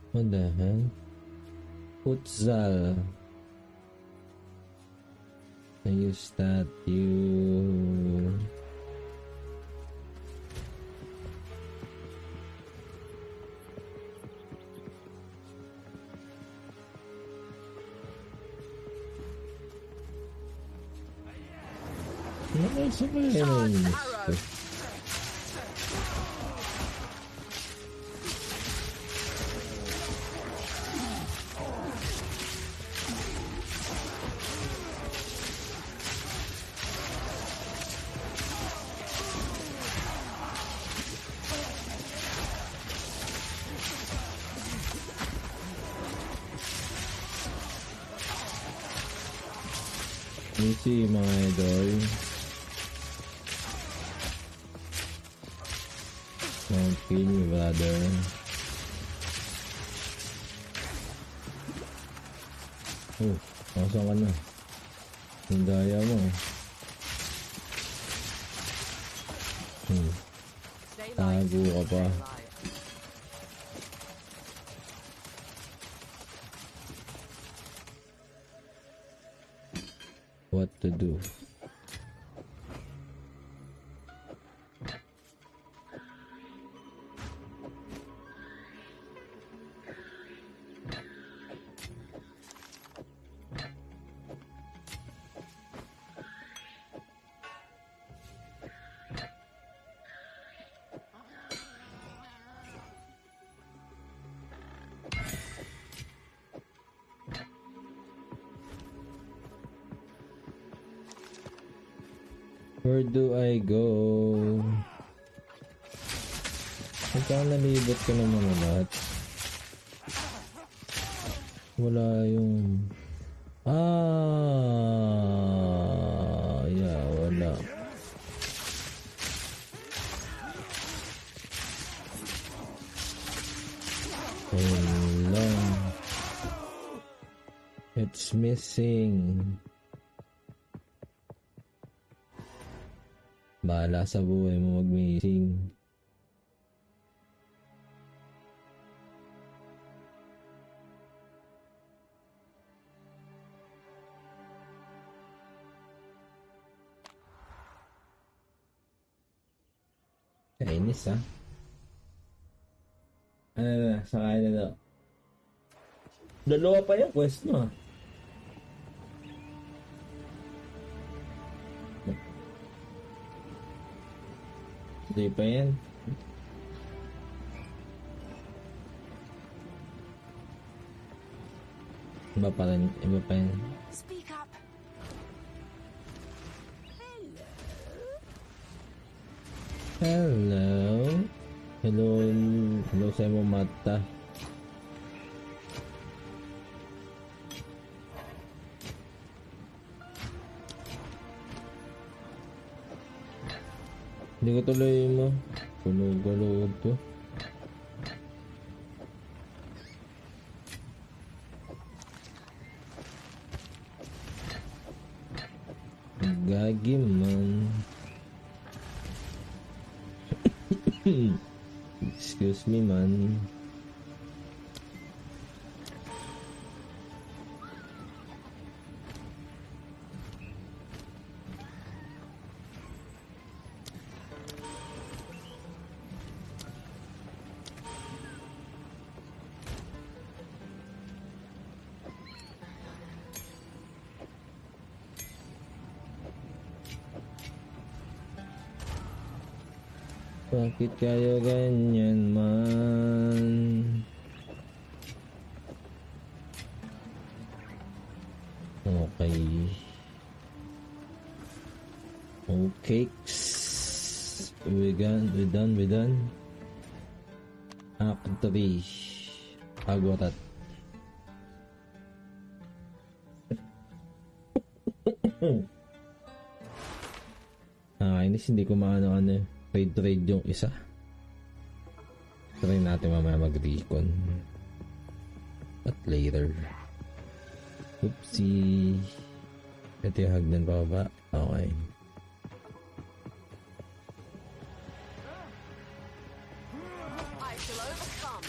What the hell? Futsal. A new statue. Nasa ba yun? Easy mga idol. Don't kill me, brother. Oh, asan ka na? Yung daya mo. Tago ka pa. What to do? Where do I go? Magkano nalibot ko naman na lahat? Wala yung... yeah, wala. Wala. It's missing. Bahala sa buhay mo mag-missing. Kainis ha. Ano na, sakain na daw. Dalawa pa yung quest mo ha. Hindi pa yan. Iba pa rin, iba pa yan. Speak up. Hello. Hello. Hello sa mo mata. Hindi ko tuloy mo. Gulog to. Gagi man. Excuse me man. Bakit kayo ganyan man? Okay. Okay. We done. Act 3. Agwarat. Inis hindi ko maano trade yung isa. Try natin mamaya mag-recon. But later. Oopsie. Ito yung hagdan pa ba? Okay. I shall overcome.